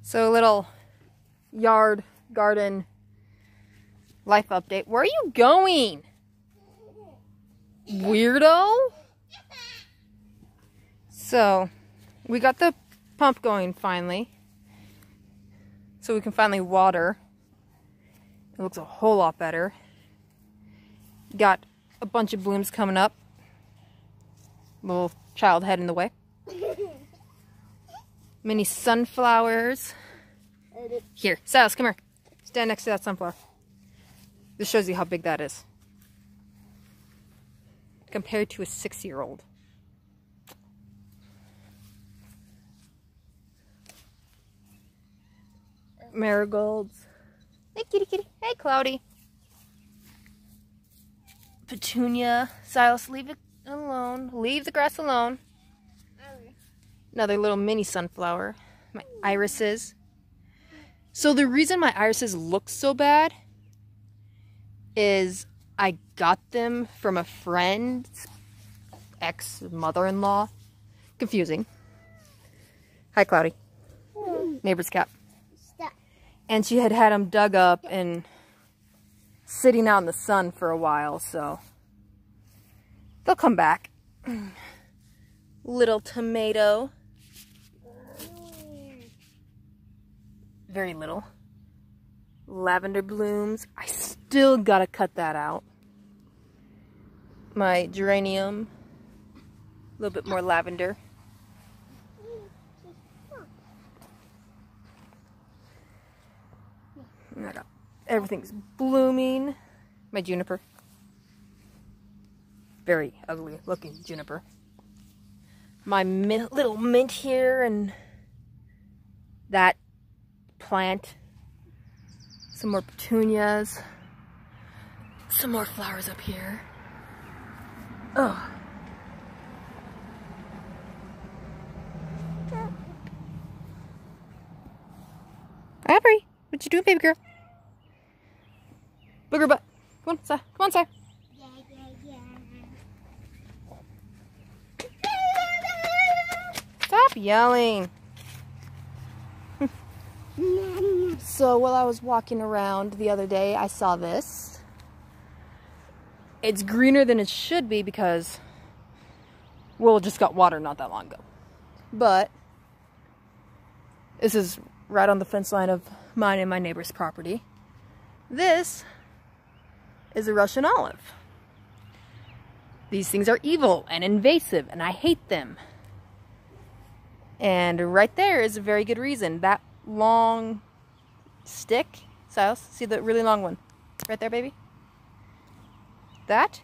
So a little yard garden life update. Where are you going? Weirdo? So we got the pump going finally. So we can finally water. It looks a whole lot better. Got a bunch of blooms coming up. Little child head in the way. Mini sunflowers. Here, Silas, come here. Stand next to that sunflower. This shows you how big that is. Compared to a 6-year-old. Marigolds. Hey, kitty, kitty. Hey, Cloudy. Petunia. Silas, leave it alone. Leave the grass alone. Another little mini sunflower. My irises. So the reason my irises look so bad is I got them from a friend's ex-mother-in-law. Confusing. Hi, Cloudy. Neighbor's cat. And she had them dug up and sitting out in the sun for a while, so they'll come back. Little tomato. Very little. Lavender blooms. I still gotta cut that out. My geranium. A little bit more lavender. Everything's blooming. My juniper. Very ugly looking juniper. My little mint here and that plant. Some more petunias. Some more flowers up here. Oh. Aubrey, what you doing, baby girl? Booger butt. Come on, sir. Come on, sir. Stop yelling. So while I was walking around the other day, I saw this. It's greener than it should be because, well, it just got water not that long ago. But this is right on the fence line of mine and my neighbor's property. This is a Russian olive. These things are evil and invasive, and I hate them. And right there is a very good reason. That long stick, Silas, see the really long one? Right there, baby? That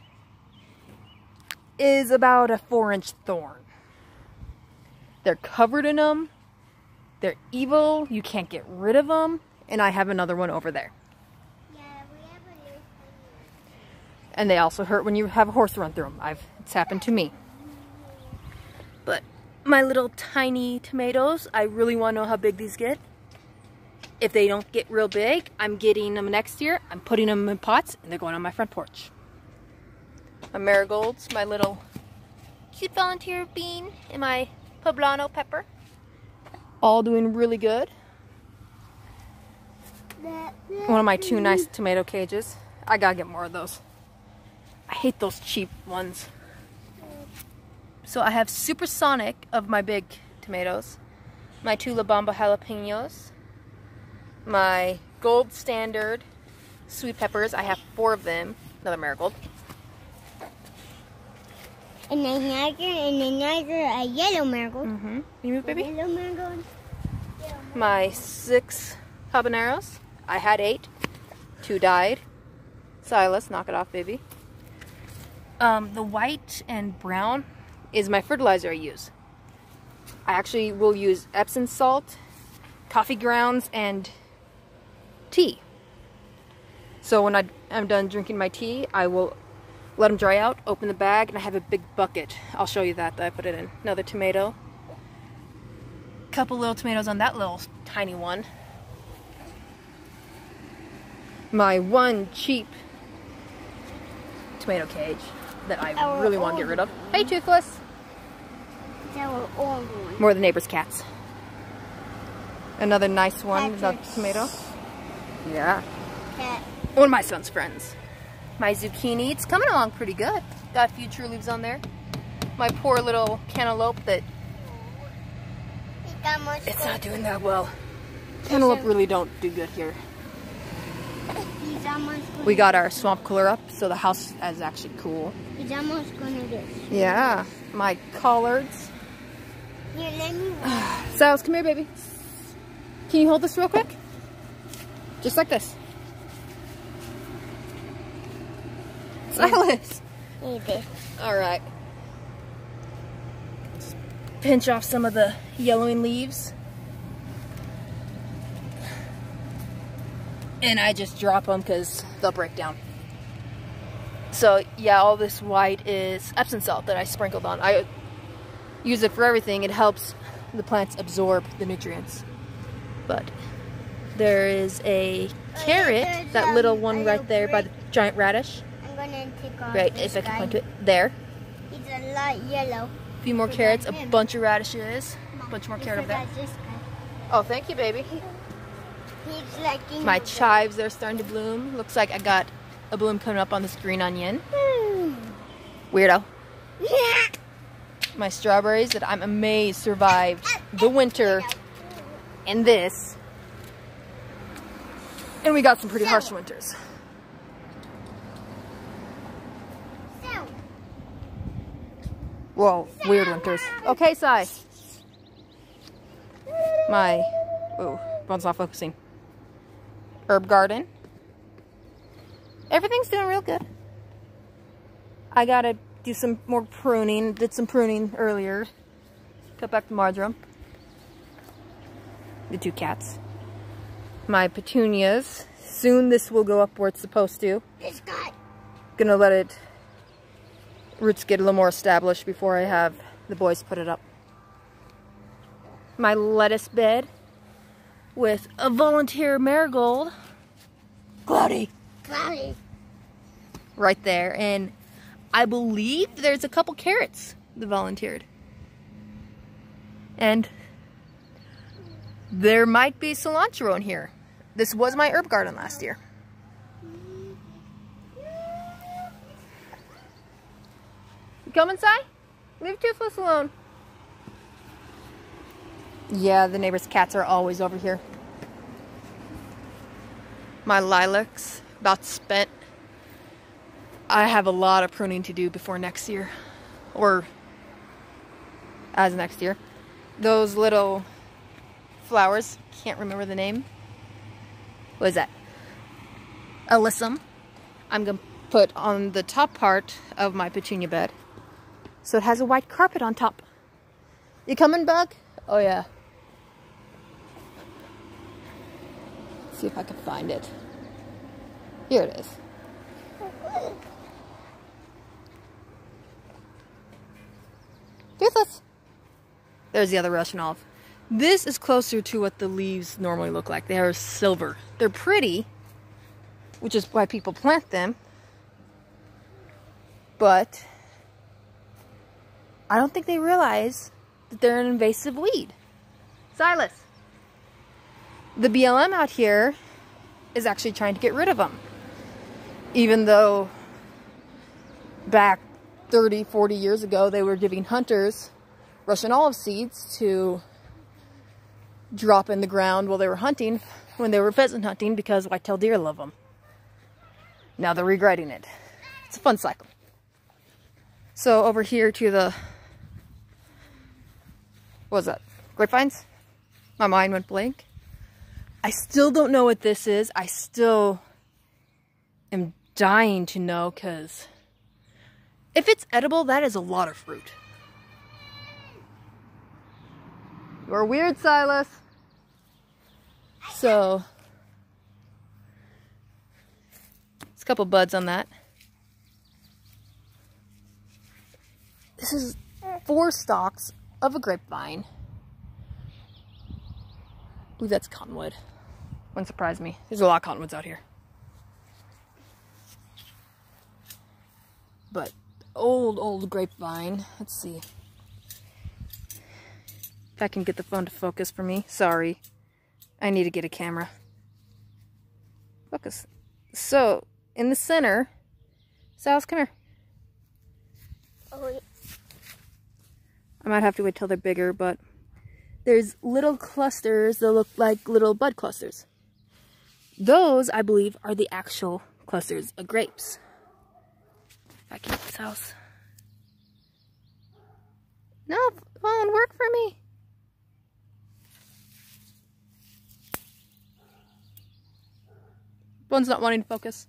is about a 4-inch thorn. They're covered in them. They're evil. You can't get rid of them. And I have another one over there. And they also hurt when you have a horse run through them. It's happened to me. But my little tiny tomatoes, I really want to know how big these get. If they don't get real big, I'm getting them next year. I'm putting them in pots and they're going on my front porch. My marigolds, my little cute volunteer bean, and my poblano pepper. All doing really good. One of my 2 nice tomato cages. I gotta get more of those. I hate those cheap ones. So I have Supersonic of my big tomatoes, my 2 La Bamba jalapenos, my Gold Standard sweet peppers. I have 4 of them. Another marigold. And another a yellow marigold. Can you move, baby? Yellow marigold. My 6 habaneros. I had 8. 2 died. Silas, knock it off, baby. The white and brown is my fertilizer I use. I actually will use Epsom salt, coffee grounds, and tea. So when I'm done drinking my tea, I will let them dry out, open the bag, and I have a big bucket. I'll show you that I put it in. Another tomato. Couple little tomatoes on that little tiny one. My 1 cheap tomato cage that I really want to get rid of. Hey, Toothless! Our old one. More of the neighbor's cats. Another nice one, the Patrick's. tomato. Yeah. Cat. One of my son's friends. My zucchini, it's coming along pretty good. Got a few true leaves on there. My poor little cantaloupe that it's not doing that well. Cantaloupe really don't do good here. He's almost gonna We got our swamp cooler up, so the house is actually cool. He's almost gonna do. Yeah, my collards. Here, let me. Silas, come here, baby. Can you hold this real quick? Just like this. Silas. Need this. All right. Just pinch off some of the yellowing leaves. And I just drop them because they'll break down. So yeah, all this white is Epsom salt that I sprinkled on. I use it for everything. It helps the plants absorb the nutrients. But there is a carrot, that little one right there by the giant radish. I'm gonna take off. Right, this if I can guy. point to it. There. He's a light yellow. A few more carrots, a bunch of radishes, a bunch more carrot over there. This guy. Oh, thank you, baby. He's like in My the- chives are starting to bloom. Looks like I got a bloom coming up on this green onion. Weirdo. My strawberries that I'm amazed survived the winter and this. And we got some pretty harsh winters. So, Whoa, weird winters. Okay, Sai. Oh, phone's not focusing. Herb garden. Everything's doing real good. I gotta do some more pruning. Did some pruning earlier. Cut back the marjoram. The two cats. My petunias. Soon this will go up where it's supposed to. this guy. Gonna let it roots get a little more established before I have the boys put it up. My lettuce bed with a volunteer marigold. Cloudy. Cloudy. Right there. And I believe there's a couple carrots that volunteered. And there might be cilantro in here. This was my herb garden last year. You coming, Si? Leave Toothless alone. Yeah, the neighbor's cats are always over here. My lilacs, about spent. I have a lot of pruning to do before next year. Or as next year. Those little flowers, can't remember the name. What is that? Alyssum. I'm going to put on the top part of my petunia bed. So it has a white carpet on top. You coming, Bug? Oh yeah. Let's see if I can find it. Here it is. Toothless. There's the other Russian olive. This is closer to what the leaves normally look like. They are silver. They're pretty, which is why people plant them. But I don't think they realize that they're an invasive weed. Silas. The BLM out here is actually trying to get rid of them. Even though back 30, 40 years ago, they were giving hunters Russian olive seeds to drop in the ground while they were hunting, when they were pheasant hunting, because white-tailed deer love them. Now they're regretting it. It's a fun cycle. So over here to the, what was that? Grapevines? My mind went blank. I still don't know what this is. I still am dying to know, because if it's edible, that is a lot of fruit. You're weird, Silas. So, there's a couple buds on that. This is 4 stalks of a grapevine. I believe that's cottonwood. Wouldn't surprise me. There's a lot of cottonwoods out here. But old grapevine. Let's see if I can get the phone to focus for me. Sorry. I need to get a camera. Focus. So, in the center, Silas, come here. Oh, yeah. I might have to wait till they're bigger, but there's little clusters that look like little bud clusters. Those, I believe, are the actual clusters of grapes. If I keep this house. No, phone, work for me. Phone's not wanting to focus.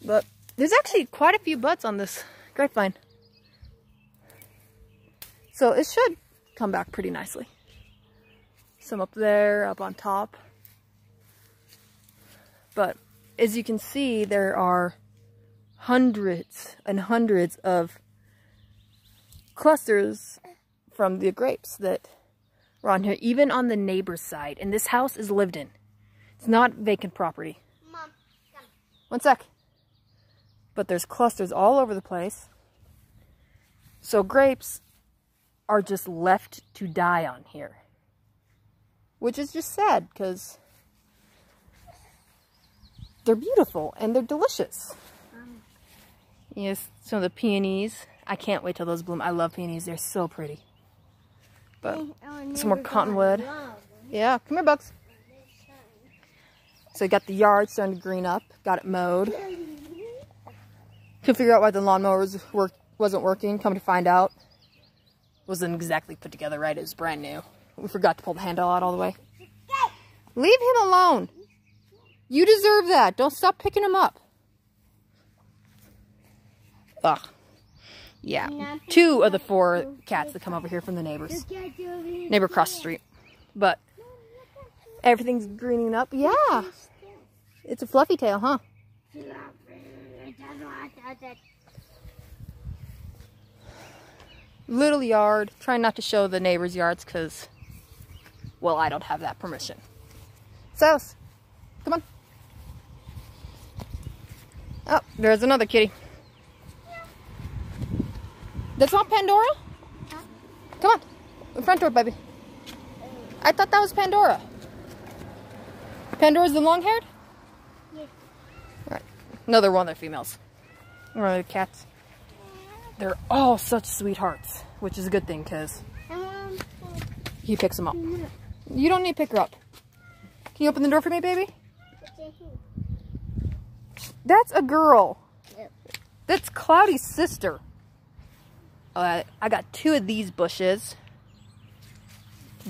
But there's actually quite a few buds on this grapevine. So it should come back pretty nicely. Some up there, up on top. But as you can see, there are hundreds and hundreds of clusters from the grapes that are on here, even on the neighbor's side. And this house is lived in. It's not vacant property. Mom, come. One sec. But there's clusters all over the place. So grapes are just left to die on here. Which is just sad, because they're beautiful and they're delicious. Yes, some of the peonies. I can't wait till those bloom. I love peonies. They're so pretty. But some more cottonwood. Yeah, come here, Bugs. So you got the yard starting to green up. Got it mowed. Couldn't figure out why the lawnmower wasn't working. Come to find out, wasn't exactly put together right. It was brand new. We forgot to pull the handle out all the way. Leave him alone. You deserve that. Don't stop picking him up. Ugh. Yeah. 2 of the 4 cats that come over here from the neighbors. Neighbor across the street. But everything's greening up. Yeah. It's a fluffy tail, huh? Little yard. Trying not to show the neighbors' yards because, well, I don't have that permission. Silas, come on. Oh, there's another kitty. That's not Pandora? Huh? Come on. The front door, baby. I thought that was Pandora. Pandora's the long-haired? Yes. Alright. No, they're one of their females. One of their cats. They're all such sweethearts, which is a good thing, because he picks them up. You don't need to pick her up. Can you open the door for me, baby? That's a girl. Yep. That's Cloudy's sister. I got 2 of these bushes.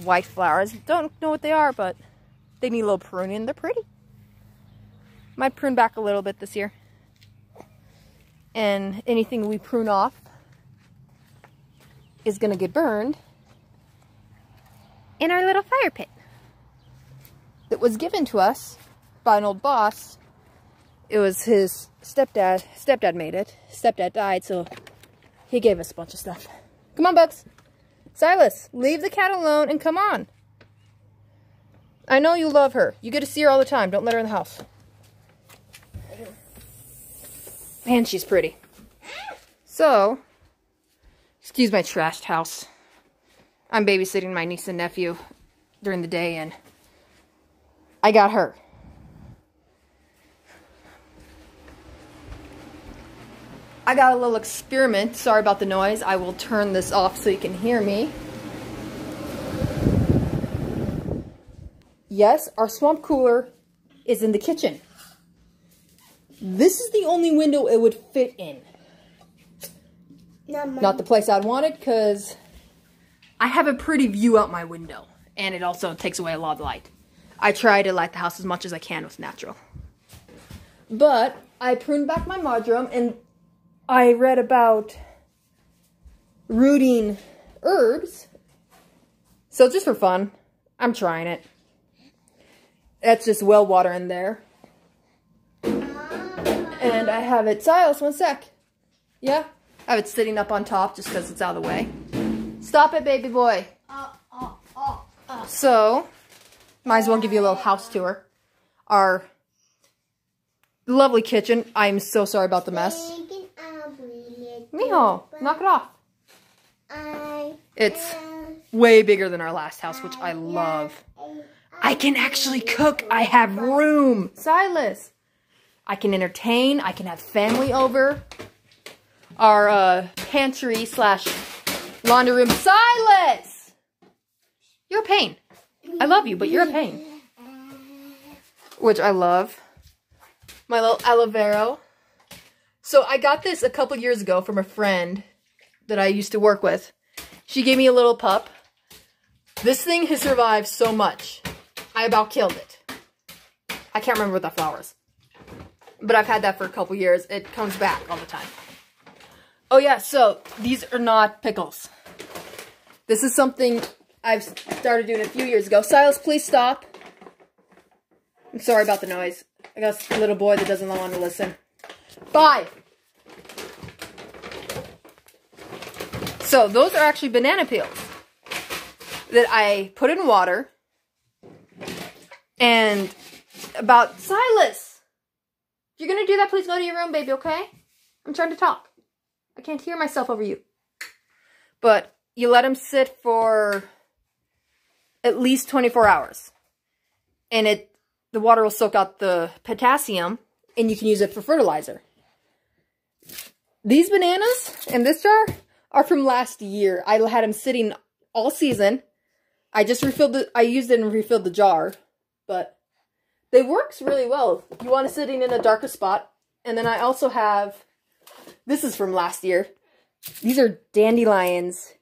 White flowers. Don't know what they are, but they need a little pruning. They're pretty. Might prune back a little bit this year. And anything we prune off is going to get burned in our little fire pit that was given to us by an old boss. It was his stepdad. Stepdad made it. Stepdad died, so he gave us a bunch of stuff. Come on, Bugs. Silas, leave the cat alone and come on. I know you love her. You get to see her all the time. Don't let her in the house. Man, she's pretty. So, excuse my trashed house. I'm babysitting my niece and nephew during the day, and I got her. I got a little experiment. Sorry about the noise. I will turn this off so you can hear me. Yes, our swamp cooler is in the kitchen. This is the only window it would fit in. Not the place I'd wanted, because I have a pretty view out my window. And it also takes away a lot of light. I try to light the house as much as I can with natural. But I pruned back my marjoram, and I read about rooting herbs. So just for fun, I'm trying it. That's just well water in there. And I have it, Silas, one sec. Yeah? I have it sitting up on top just because it's out of the way. Stop it, baby boy. So, might as well give you a little house tour. Our lovely kitchen. I'm so sorry about the mess. Mijo, knock it off. It's Way bigger than our last house, which I love. I can actually cook. I have room. Silas. I can entertain. I can have family over. Our pantry slash laundry room. Silas! You're a pain. I love you, but you're a pain. Which I love. My little aloe vera. So I got this a couple years ago from a friend that I used to work with. She gave me a little pup. This thing has survived so much. I about killed it. I can't remember what that flower is. But I've had that for a couple years. It comes back all the time. Oh yeah, so these are not pickles. This is something I've started doing a few years ago. Silas, please stop. I'm sorry about the noise. I got a little boy that doesn't want to listen. 5. So those are actually banana peels that I put in water. And about Silas, if you're going to do that, please go to your room, baby, okay? I'm trying to talk. I can't hear myself over you. But you let them sit for at least 24 hours. And the water will soak out the potassium, and you can use it for fertilizer. These bananas in this jar are from last year. I had them sitting all season. I just I used it and refilled the jar. But they works really well. You want it sitting in a darker spot. And then I also have, this is from last year. These are dandelions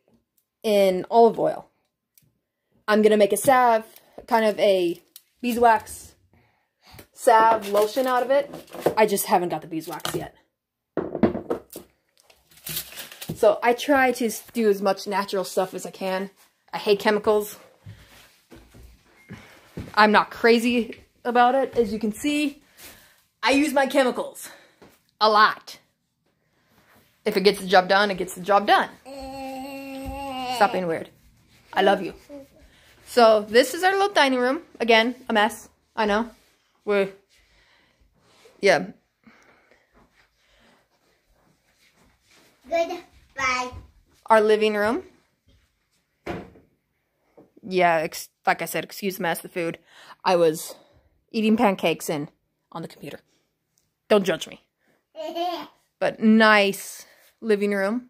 in olive oil. I'm going to make a salve, kind of a beeswax salve lotion out of it. I just haven't got the beeswax yet. So I try to do as much natural stuff as I can. I hate chemicals. I'm not crazy about it. As you can see, I use my chemicals a lot. If it gets the job done, it gets the job done. Stop being weird. I love you. So this is our little dining room. Again, a mess. I know. Yeah. Goodbye. Our living room. Yeah, like I said, excuse the mess, the food. I was eating pancakes on the computer. Don't judge me. But nice living room.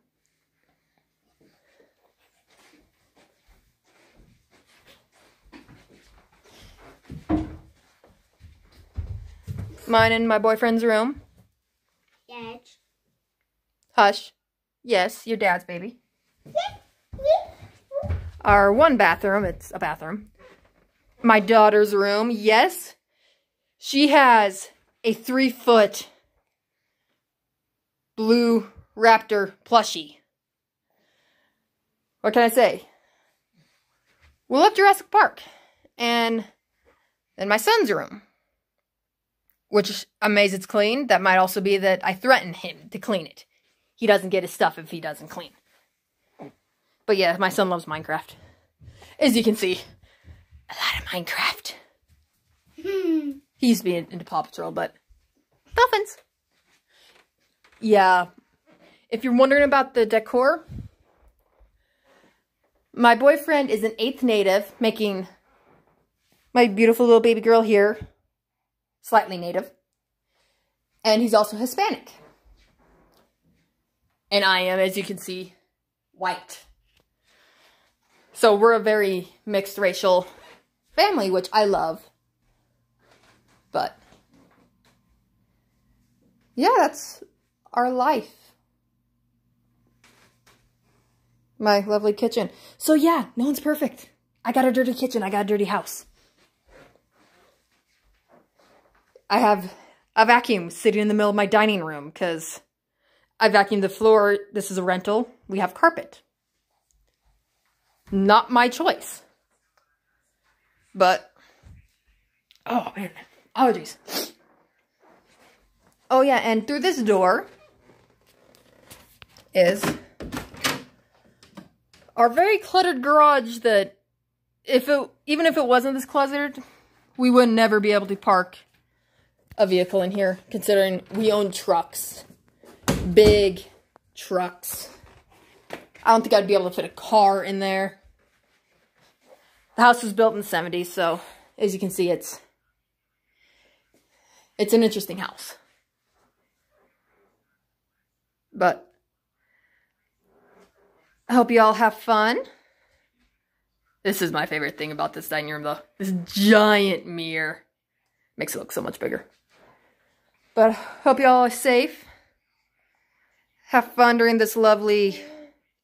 Mine and my boyfriend's room. Dad. Hush. Yes, your dad's baby. Our one bathroom, it's a bathroom. My daughter's room, yes. She has a 3-foot blue raptor plushie. What can I say? We love Jurassic Park. And then my son's room, which amazed it's clean. That might also be that I threaten him to clean it. He doesn't get his stuff if he doesn't clean. But yeah, my son loves Minecraft. As you can see, a lot of Minecraft. He used to be into Paw Patrol, but dolphins. Yeah. If you're wondering about the decor, my boyfriend is an 8th native, making my beautiful little baby girl here slightly native. And he's also Hispanic. And I am, as you can see, white. So we're a very mixed racial family, which I love. But yeah, that's our life. My lovely kitchen. So yeah, no one's perfect. I got a dirty kitchen. I got a dirty house. I have a vacuum sitting in the middle of my dining room because I vacuumed the floor. This is a rental. We have carpet. Not my choice. But, oh man, allergies. Oh yeah, and through this door is our very cluttered garage that even if it wasn't this cluttered, we would never be able to park a vehicle in here, considering we own trucks. Big trucks. I don't think I'd be able to fit a car in there. The house was built in the 70s, so as you can see, it's an interesting house. But I hope you all have fun. This is my favorite thing about this dining room, though. This giant mirror makes it look so much bigger. But hope you all are safe. Have fun during this lovely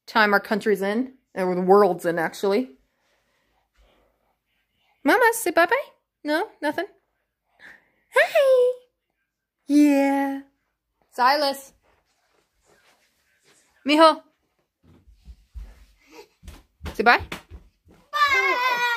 time our country's in, or the world's in, actually. Mama, say bye-bye? No? Nothing? Hi! Yeah. Silas. Mijo. Say bye. Bye.